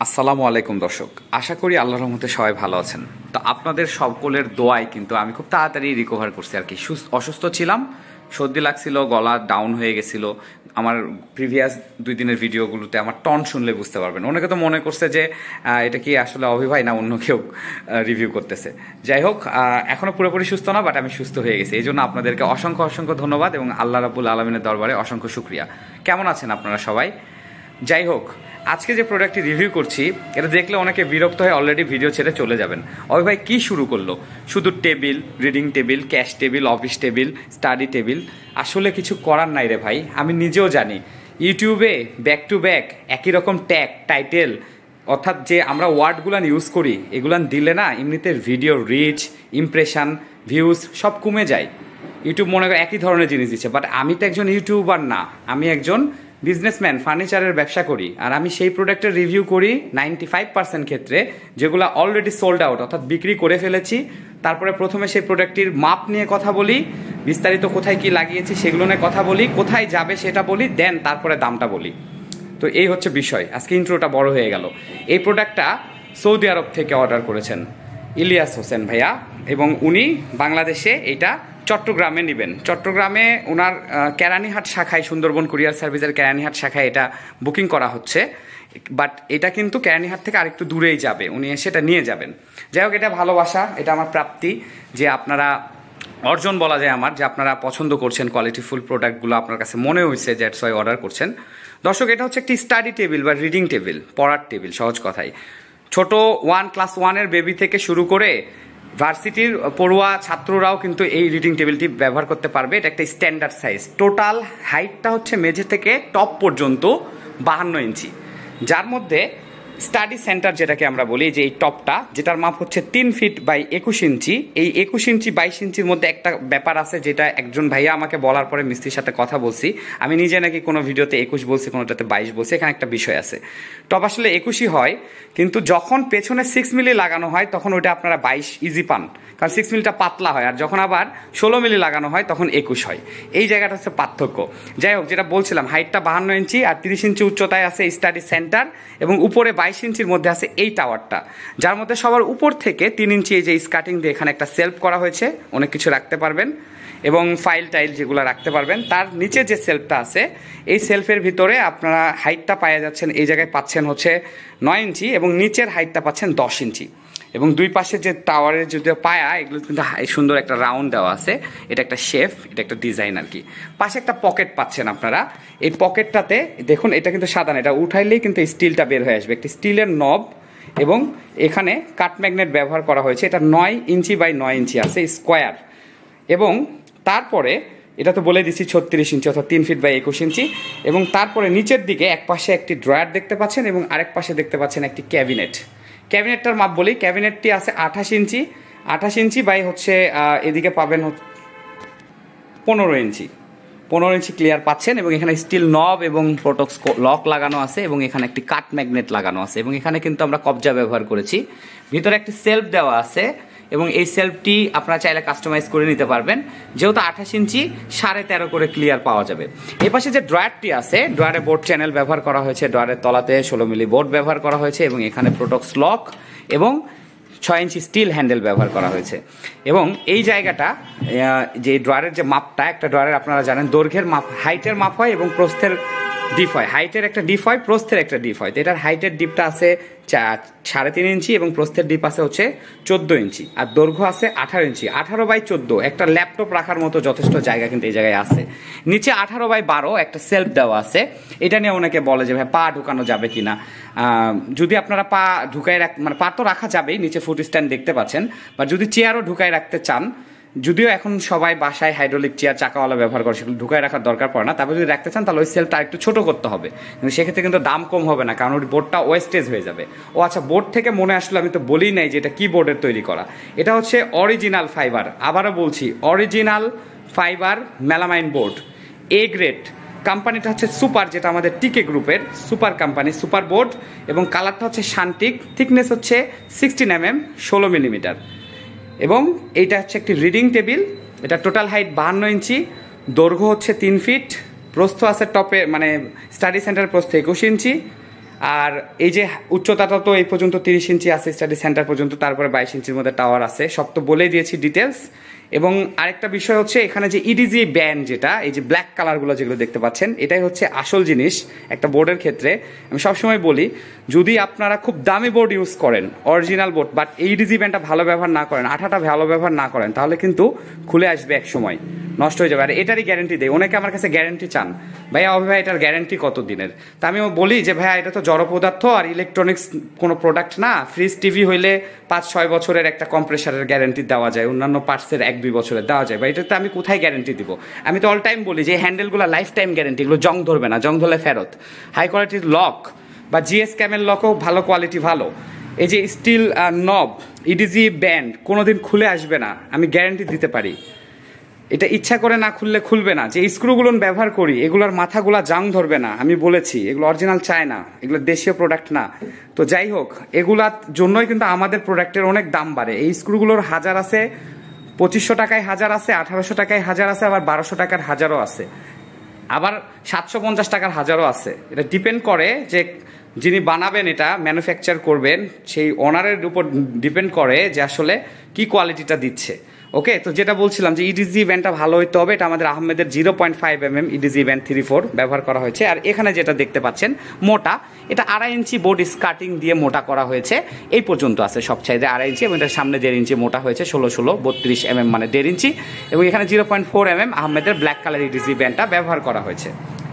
আসসালামু আলাইকুম দর্শক, আশা করি আল্লাহর রহমতে সবাই ভালো আছেন। তো আপনাদের সকলের দোয়ায় কিন্তু আমি খুব তাড়াতাড়ি রিকভার করছি আর কি। অসুস্থ ছিলাম, সর্দি লাগছিল, গলা ডাউন হয়ে গেছিল। আমার প্রিভিয়াস 2 দিনের ভিডিওগুলোতে আমার টন শুনলে বুঝতে পারবেন। অনেকে তো মনে করছে যে এটা কি আসলে অভিভাই না অন্য কেউ রিভিউ করতেছে। যাই হোক, এখনও পুরোপুরি সুস্থ না, বাট আমি সুস্থ হয়ে গেছি। এই জন্য আপনাদেরকে অসংখ্য অসংখ্য ধন্যবাদ এবং আল্লাহ রাব্বুল আলামিনের দরবারে অসংখ্য শুকরিয়া। কেমন আছেন আপনারা সবাই? যাই হোক, আজকে যে প্রোডাক্টটি রিভিউ করছি এটা দেখলে অনেকে বিরক্ত হয়ে অলরেডি ভিডিও ছেড়ে চলে যাবেন। ওই ভাই কি শুরু করলো, শুধু table, reading table, cash table, office table, study table. আসলে কিছু করার নাই রে ভাই, আমি নিজেও জানি ইউটিউবে ব্যাক টু ব্যাক একই রকম ট্যাগ, টাইটেল, অর্থাৎ যে আমরা ওয়ার্ডগুলান ইউজ করি এগুলান দিলে না এমনিতে ভিডিও রিচ, ইমপ্রেশন, ভিউজ সব কমে যায়। ইউটিউব মনে করে একই ধরনের জিনিস দিচ্ছে, বাট আমি তো একজন ইউটিউবার না, আমি একজন বিজনেসম্যান, ফার্নিচারের ব্যবসা করি। আর আমি সেই প্রোডাক্টের রিভিউ করি 95% ক্ষেত্রে যেগুলো অলরেডি সোল্ড আউট, অর্থাৎ বিক্রি করে ফেলেছি। তারপরে প্রথমে সেই প্রোডাক্টটির মাপ নিয়ে কথা বলি, বিস্তারিত কোথায় কি লাগিয়েছি সেগুলো নিয়ে কথা বলি, কোথায় যাবে সেটা বলি, দেন তারপরে দামটা বলি। তো এই হচ্ছে বিষয়। আজকে ইন্ট্রোটা বড় হয়ে গেল। এই প্রোডাক্টটা সৌদি আরব থেকে অর্ডার করেছেন ইলিয়াস হোসেন ভাইয়া, এবং উনি বাংলাদেশে এটা চট্টগ্রামে নেবেন। চট্টগ্রামে ওনার কেরানীহাট শাখায়, সুন্দরবন কুরিয়ার সার্ভিসের কেরানীহাট শাখায় এটা বুকিং করা হচ্ছে। বাট এটা কিন্তু কেরানীহাট থেকে আরেকটু দূরেই যাবে, উনি সেটা নিয়ে যাবেন। যাই হোক, এটা ভালোবাসা, এটা আমার প্রাপ্তি যে আপনারা অর্জন বলা যায় আমার, যে আপনারা পছন্দ করছেন কোয়ালিটিফুল প্রোডাক্টগুলো, আপনার কাছে মনে হয়েছে যে দ্যাটস ওয়াই অর্ডার করছেন। দর্শক, এটা হচ্ছে একটি স্টাডি টেবিল বা রিডিং টেবিল, পড়ার টেবিল সহজ কথায়। ছোট ক্লাস 1-এর বেবি থেকে শুরু করে ভার্সিটির পড়ুয়া ছাত্ররাও কিন্তু এই রিডিং টেবিলটি ব্যবহার করতে পারবে। এটা একটা স্ট্যান্ডার্ড সাইজ। টোটাল হাইটটা হচ্ছে মেঝে থেকে টপ পর্যন্ত 52 ইঞ্চি, যার মধ্যে স্টাডি সেন্টার যেটাকে আমরা বলি, যে এই টপটা, যেটার মাপ হচ্ছে 3 ফিট বাই 21 ইঞ্চি। এই 21 ইঞ্চি 22 ইঞ্চির মধ্যে একটা ব্যাপার আছে, যেটা একজন ভাইয়া আমাকে বলার পরে মিস্ত্রির সাথে কথা বলছি। আমি নিজে নাকি কোনো ভিডিওতে 21 বলছি, কোনোটাতে 22 বলছি। এখানে একটা বিষয় আছে, টপ আসলে 21ই হয়, কিন্তু যখন পেছনে 6 মিলি লাগানো হয় তখন ওইটা আপনারা 22 ইজি পান, কারণ 6 মিলিটা পাতলা হয়। আর যখন আবার 16 মিলি লাগানো হয় তখন 21 হয়। এই জায়গাটা হচ্ছে পার্থক্য। যাই হোক, যেটা বলছিলাম, হাইটটা 52 ইঞ্চি আর 30 ইঞ্চি উচ্চতায় আছে স্টাডি সেন্টার, এবং উপরে 22 ইঞ্চির মধ্যে আছে এই টাওয়ারটা, যার মধ্যে সবার উপর থেকে 3 ইঞ্চি এই যে স্কার্টিং দিয়ে এখানে একটা সেলফ করা হয়েছে, অনেক কিছু রাখতে পারবেন এবং ফাইল টাইল যেগুলো রাখতে পারবেন। তার নিচে যে সেলফটা আছে, এই সেলফের ভিতরে আপনারা হাইটটা পাওয়া যাচ্ছেন, এই জায়গায় পাচ্ছেন হচ্ছে 9 ইঞ্চি এবং নিচের হাইটটা পাচ্ছেন 10 ইঞ্চি। এবং দুই পাশে যে টাওয়ারের যদি পায়া, এগুলো কিন্তু সুন্দর একটা রাউন্ড দেওয়া আছে। এটা একটা শেফ, এটা একটা ডিজাইন আর কি। পাশে একটা পকেট পাচ্ছেন আপনারা। এই পকেটটাতে দেখুন, এটা কিন্তু সাদা না, এটা উঠাইলেই কিন্তু স্টিলটা বের হয়ে আসবে। একটি স্টিলের নব এবং এখানে কাট ম্যাগনেট ব্যবহার করা হয়েছে। এটা 9 ইঞ্চি বাই 9 ইঞ্চি আছে স্কোয়ার। এবং তারপরে এটা তো বলে দিচ্ছি 36 ইঞ্চি, অর্থাৎ 3 ফিট বাই 21 ইঞ্চি। এবং তারপরে নিচের দিকে এক পাশে একটি ড্রয়ার দেখতে পাচ্ছেন এবং আরেক পাশে দেখতে পাচ্ছেন একটি ক্যাবিনেট। ক্যাবিনেটটার মাপ বলি, ক্যাবিনেটটি আছে 28 ইঞ্চি, 28 ইঞ্চি বাই হচ্ছে এদিকে পাবেন 15 ইঞ্চি, 15 ইঞ্চি ক্লিয়ার পাচ্ছেন। এবং এখানে স্টিল নব এবং প্রোটক্স লক লাগানো আছে এবং এখানে একটি কাট ম্যাগনেট লাগানো আছে। এবং এখানে কিন্তু আমরা কবজা ব্যবহার করেছি। ভিতরে একটি সেলফ দেওয়া আছে এবং এই সেলফটি আপনারা চাইলে কাস্টমাইজ করে নিতে পারবেন। যেহেতু 28 ইঞ্চি 13.5 করে ক্লিয়ার পাওয়া যাবে। এই পাশে যে ড্রয়ারটি আছে, ড্রয়ারে বোর্ড চ্যানেল ব্যবহার করা হয়েছে, ড্রয়ারের তলাতে 16 মিলি বোর্ড ব্যবহার করা হয়েছে এবং এখানে প্রোটক্স লক এবং 6 ইঞ্চি স্টিল হ্যান্ডেল ব্যবহার করা হয়েছে। এবং এই জায়গাটা, যে ড্রয়ারের যে মাপটা, একটা ড্রয়ারের আপনারা জানেন দৈর্ঘ্যের মাপ, হাইটের মাপ হয় এবং প্রস্থের ডিপ হয়। হাইটের একটা ডিপ হয়, প্রস্থের একটা ডিপ হয়। তো এটার হাইটের ডিপটা আছে 3.5 ইঞ্চি এবং প্রস্থের ডিপ আছে হচ্ছে 14 ইঞ্চি, আর দৈর্ঘ্য আছে 18 ইঞ্চি। 18 বাই 14 একটা ল্যাপটপ রাখার মতো যথেষ্ট জায়গা কিন্তু এই জায়গায় আছে। নিচে 18 বাই 12 একটা সেলফ দেওয়া আছে। এটা নিয়ে অনেকে বলে যে ভাই পা ঢুকানো যাবে কিনা। যদি আপনারা পা ঢুকাই মানে পা তো রাখা যাবেই, নিচে ফুট স্ট্যান্ড দেখতে পাচ্ছেন, বা যদি চেয়ারও ঢুকাই রাখতে চান, যদিও এখন সবাই বাসায় হাইড্রোলিক চেয়ার চাকাওয়ালা ব্যবহার করে, সেগুলো ঢুকায় রাখার দরকার পড়ে না। তারপর যদি রাখতে চান তাহলে ওই সেলটা একটু ছোট করতে হবে, কিন্তু সেক্ষেত্রে কিন্তু দাম কম হবে না, কারণ ওই বোর্ডটা ওয়েস্টেজ হয়ে যাবে। ও আচ্ছা, বোর্ড থেকে মনে আসলো, আমি তো বলি নাই যে এটা কি বোর্ডের তৈরি করা। এটা হচ্ছে অরিজিনাল ফাইবার, আবারও বলছি original fibre melamine board, A grade. কোম্পানিটা হচ্ছে সুপার, যেটা আমাদের টিকে গ্রুপের সুপার কোম্পানি, সুপার বোর্ড। এবং কালারটা হচ্ছে শান্তিক, থিকনেস হচ্ছে 16 mm, 16 মিলিমিটার। এবং এইটা হচ্ছে একটি রিডিং টেবিল। এটা টোটাল হাইট 52 ইঞ্চি, দৈর্ঘ্য হচ্ছে 3 ফিট, প্রস্থ আছে টপে মানে স্টাডি সেন্টার প্রস্থ 21 ইঞ্চি, আর এই যে উচ্চতাটা তো এই পর্যন্ত 30 ইঞ্চি আছে স্টাডি সেন্টার পর্যন্ত, তারপরে 22 ইঞ্চির মধ্যে টাওয়ার আছে, সব তো বলেই দিয়েছি ডিটেলস। এবং আরেকটা বিষয় হচ্ছে এখানে যে ইডিজি ব্যান্ড, যেটা এই যে ব্ল্যাক কালারগুলো যেগুলো দেখতে পাচ্ছেন, এটাই হচ্ছে আসল জিনিস একটা বোর্ডের ক্ষেত্রে। আমি সবসময় বলি, যদি আপনারা খুব দামি বোর্ড ইউজ করেন, অরিজিনাল বোর্ড, বাট ইডিজি ব্যান্ডটা ভালো ব্যবহার না করেন, আঠাটা ভালো ব্যবহার না করেন, তাহলে কিন্তু খুলে আসবে এক সময়, নষ্ট হয়ে যাবে। আর এটারই গ্যারেন্টি দেয় অনেকে, আমার কাছে গ্যারেন্টি চান, ভাইয়া ভাই এটার গ্যারেন্টি কত দিনের? তা আমি বলি যে ভাইয়া এটা তো জড় পদার্থ আর ইলেকট্রনিক্স কোনো প্রোডাক্ট না। ফ্রিজ টিভি হইলে 5-6 বছরের একটা কম্প্রেসারের গ্যারেন্টি দেওয়া যায়, অন্যান্য পার্টসের 1-2 বছরের দেওয়া যায়, বা এটাতে আমি কোথায় গ্যারেন্টি দিব? আমি তো অল টাইম বলি যে হ্যান্ডেলগুলো লাইফ টাইম গ্যারেন্টি, এগুলো জং ধরবে না, জং ধরলে ফেরত। হাই কোয়ালিটির লক বা জিএস ক্যামেল লকও ভালো কোয়ালিটি, ভালো। এই যে স্টিল নব, ইডিজি ব্যান্ড কোনোদিন খুলে আসবে না, আমি গ্যারেন্টি দিতে পারি। এটা ইচ্ছা করে না খুললে খুলবে না। যে স্ক্রুগুলো ব্যবহার করি, এগুলোর মাথাগুলা জাং ধরবে না, আমি বলেছি এগুলো অরিজিনাল চায় না, এগুলো দেশীয় প্রোডাক্ট না। তো যাই হোক, এগুলার জন্যই কিন্তু আমাদের প্রোডাক্টের অনেক দাম বাড়ে। এই স্ক্রুগুলোর হাজার আছে, 2500 টাকায় হাজার আছে, 1800 টাকায় হাজার আছে, আবার 1200 টাকার হাজারও আছে, আবার 750 টাকার হাজারও আছে। এটা ডিপেন্ড করে যে যিনি বানাবেন, এটা ম্যানুফ্যাকচার করবেন, সেই ওনারের উপর ডিপেন্ড করে যে আসলে কি কোয়ালিটিটা দিচ্ছে। ওকে, তো যেটা বলছিলাম যে ইডিজি ব্যান্ডটা ভালো হইতে হবে। এটা আমাদের আহমেদের 0.5 mm ইডিজি ব্যান্ড 3/4 ব্যবহার করা হয়েছে। আর এখানে যেটা দেখতে পাচ্ছেন মোটা, এটা 2.5 ইঞ্চি বোর্ড স্কার্টিং দিয়ে মোটা করা হয়েছে, এই পর্যন্ত আছে সব চাইতে 2.5 ইঞ্চি, এবং এটার সামনে 1.5 ইঞ্চি মোটা হয়েছে, 16-16 32 mm মানে 1.5 ইঞ্চি। এবং এখানে 0.4 mm আহমেদের ব্ল্যাক কালার ইডিজি ব্যান্ডটা ব্যবহার করা হয়েছে।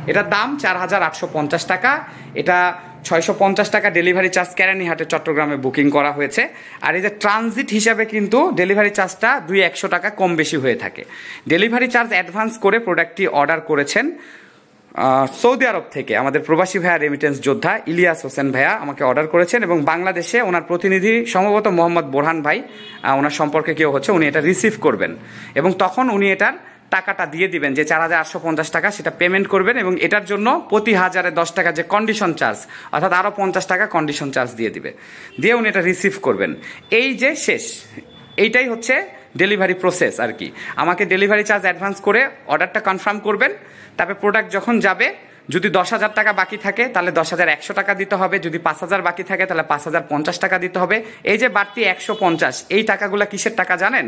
এটার দাম 4850 টাকা। এটা 650 টাকা ডেলিভারি চার্জ কেরানীহাটে চট্টগ্রামে বুকিং করা হয়েছে। আর এই যে ট্রানজিট হিসাবে কিন্তু ডেলিভারি চার্জটা 200-100 টাকা কম বেশি হয়ে থাকে। ডেলিভারি চার্জ অ্যাডভান্স করে প্রোডাক্টটি অর্ডার করেছেন সৌদি আরব থেকে আমাদের প্রবাসী ভাইয়া, রেমিটেন্স যোদ্ধা ইলিয়াস হোসেন ভাইয়া আমাকে অর্ডার করেছেন, এবং বাংলাদেশে ওনার প্রতিনিধি সম্ভবত মোহাম্মদ বোরহান ভাই, ওনার সম্পর্কে কেউ হচ্ছে, উনি এটা রিসিভ করবেন এবং তখন উনি এটার টাকাটা দিয়ে দিবেন, যে 4850 টাকা সেটা পেমেন্ট করবেন, এবং এটার জন্য প্রতি হাজারে 10 টাকা যে কন্ডিশন চার্জ, অর্থাৎ আরও 50 টাকা কন্ডিশন চার্জ দিয়ে দিবে, দিয়ে উনি এটা রিসিভ করবেন। এই যে শেষ, এইটাই হচ্ছে ডেলিভারি প্রসেস আর কি। আমাকে ডেলিভারি চার্জ অ্যাডভান্স করে অর্ডারটা কনফার্ম করবেন, তারপরে প্রোডাক্ট যখন যাবে, যদি 10,000 টাকা বাকি থাকে তাহলে 10,100 টাকা দিতে হবে, যদি 5,000 বাকি থাকে তাহলে 5,050 টাকা দিতে হবে। এই যে বাড়তি 150, এই টাকাগুলো কিসের টাকা জানেন?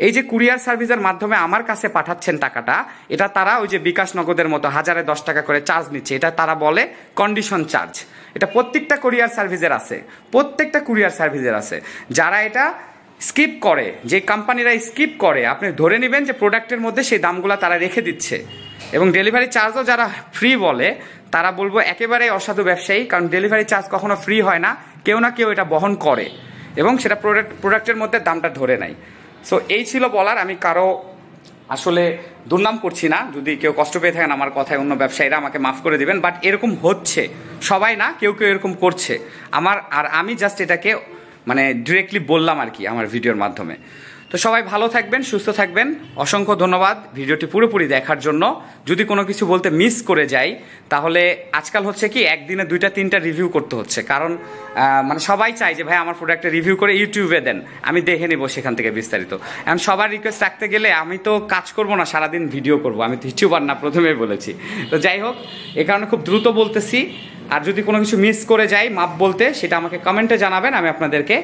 এই যে কুরিয়ার সার্ভিসের মাধ্যমে আমার কাছে পাঠাচ্ছেন টাকাটা, এটা তারা ওই যে বিকাশ নগদের মতো হাজারে 10 টাকা করে চার্জ নিচ্ছে, এটা তারা বলে কন্ডিশন চার্জ। এটা প্রত্যেকটা কুরিয়ার সার্ভিসের আছে, প্রত্যেকটা কুরিয়ার সার্ভিসের আছে। যারা এটা স্কিপ করে, যে কোম্পানিরা স্কিপ করে, আপনি ধরে নেবেন যে প্রোডাক্টের মধ্যে সেই দামগুলো তারা রেখে দিচ্ছে। এবং ডেলিভারি চার্জও যারা ফ্রি বলে, তারা বলবো একেবারেই অসাধু ব্যবসায়ী, কারণ ডেলিভারি চার্জ কখনো ফ্রি হয় না, কেউ না কেউ এটা বহন করে এবং সেটা প্রোডাক্টের মধ্যে দামটা ধরে নেয়। সো এই ছিল বলার। আমি কারো আসলে দুর্নাম করছি না, যদি কেউ কষ্ট পেয়ে থাকেন আমার কথায়, অন্য ব্যবসায়ীরা আমাকে মাফ করে দিবেন, বাট এরকম হচ্ছে, সবাই না, কেউ কেউ এরকম করছে আর আমি জাস্ট এটাকে মানে ডিরেক্টলি বললাম আর কি আমার ভিডিওর মাধ্যমে। তো সবাই ভালো থাকবেন, সুস্থ থাকবেন। অসংখ্য ধন্যবাদ ভিডিওটি পুরোপুরি দেখার জন্য। যদি কোনো কিছু বলতে মিস করে যাই, তাহলে আজকাল হচ্ছে কি একদিনে 2-3টা রিভিউ করতে হচ্ছে, কারণ মানে সবাই চায় যে ভাই আমার প্রোডাক্টে রিভিউ করে ইউটিউবে দেন, আমি দেখে নেবো সেখান থেকে বিস্তারিত। এখন সবার রিকোয়েস্ট রাখতে গেলে আমি তো কাজ করব না, সারাদিন ভিডিও করব, আমি তো ইউটিউবার না, প্রথমেই বলেছি। তো যাই হোক, এ কারণে খুব দ্রুত বলতেছি। আর যদি কোনো কিছু মিস করে যাই মাপ বলতে, সেটা আমাকে কমেন্টে জানাবেন, আমি আপনাদেরকে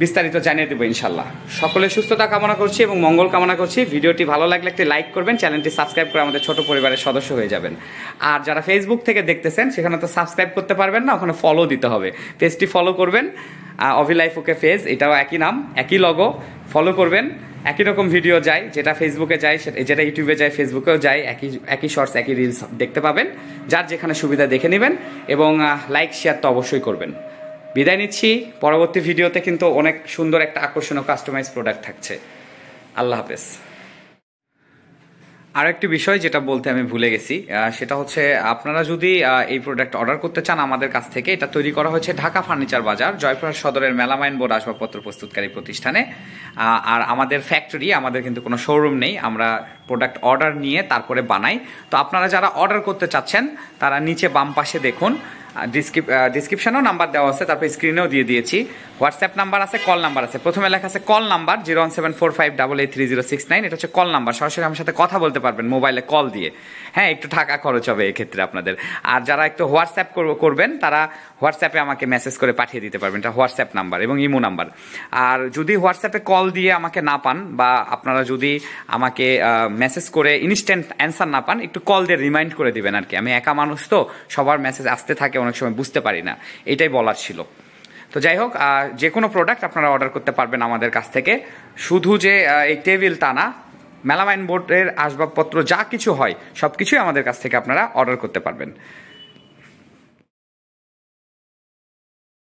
বিস্তারিত জানিয়ে দেবো ইনশাল্লাহ। সকলের সুস্থতা কামনা করছি এবং মঙ্গল কামনা করছি। ভিডিওটি ভালো লাগলে একটি লাইক করবেন, চ্যানেলটি সাবস্ক্রাইব করে আমাদের ছোট পরিবারের সদস্য হয়ে যাবেন। আর যারা ফেসবুক থেকে দেখতেছেন, সেখানে তো সাবস্ক্রাইব করতে পারবেন না, ওখানে ফলো দিতে হবে। পেজটি ফলো করবেন, অভি লাইফ ওকে পেজ, এটাও একই নাম, একই লগো, ফলো করবেন। একই রকম ভিডিও যায়, যেটা ফেসবুকে যায়, যেটা ইউটিউবে যায় ফেসবুকেও যায়, একই শর্টস, একই রিলস দেখতে পাবেন। যার যেখানে সুবিধা দেখে নেবেন এবং লাইক শেয়ার তো অবশ্যই করবেন। বিদায় নিচ্ছি। পরবর্তী ভিডিওতে কিন্তু অনেক সুন্দর একটা আকর্ষণীয় কাস্টমাইজ প্রোডাক্ট থাকছে। আল্লাহ হাফেজ। আরেকটি বিষয় যেটা বলতে আমি ভুলে গেছি, সেটা হচ্ছে আপনারা যদি এই প্রোডাক্ট অর্ডার করতে চান আমাদের কাছ থেকে, এটা তৈরি করা হয়েছে ঢাকা ফার্নিচার বাজার, জয়পুরহাট সদরের মেলামাইন বোর্ড আসবাবপত্র প্রস্তুতকারী প্রতিষ্ঠানে। আর আমাদের ফ্যাক্টরি, আমাদের কিন্তু কোনো শোরুম নেই, আমরা প্রোডাক্ট অর্ডার নিয়ে তারপরে বানাই। তো আপনারা যারা অর্ডার করতে চাচ্ছেন, তারা নিচে বাম পাশে দেখুন ডিসক্রিপশনেও নাম্বার দেওয়া আছে, তারপর স্ক্রিনেও দিয়ে দিয়েছি। হোয়াটসঅ্যাপ নাম্বার আছে, কল নাম্বার আছে। প্রথমে লেখা আছে কল নাম্বার 01745883069, এটা হচ্ছে কল নাম্বার, সরাসরি আমার সাথে কথা বলতে পারবেন মোবাইলে কল দিয়ে। হ্যাঁ, একটু টাকা খরচ হবে এক্ষেত্রে আপনাদের। আর যারা একটু হোয়াটসঅ্যাপ করবেন তারা হোয়াটসঅ্যাপে আমাকে মেসেজ করে পাঠিয়ে দিতে পারবেন, এটা হোয়াটসঅ্যাপ নাম্বার এবং ইমো নাম্বার। আর যদি হোয়াটসঅ্যাপে কল দিয়ে আমাকে না পান, বা আপনারা যদি আমাকে মেসেজ করে ইনস্ট্যান্ট অ্যান্সার না পান, একটু কল দিয়ে রিমাইন্ড করে দিবেন আর কি। আমি একা মানুষ তো, সবার মেসেজ আসতে থাকে, অনেক সময় বুঝতে পারি না, এটাই বলার ছিল। তো যাই হোক, যে কোনো প্রোডাক্ট আপনারা অর্ডার করতে পারবেন আমাদের কাছ থেকে। শুধু যে এই টেবিল তা না, মেলামাইন বোর্ডের আসবাবপত্র যা কিছু হয় সব কিছুই আমাদের কাছ থেকে আপনারা অর্ডার করতে পারবেন।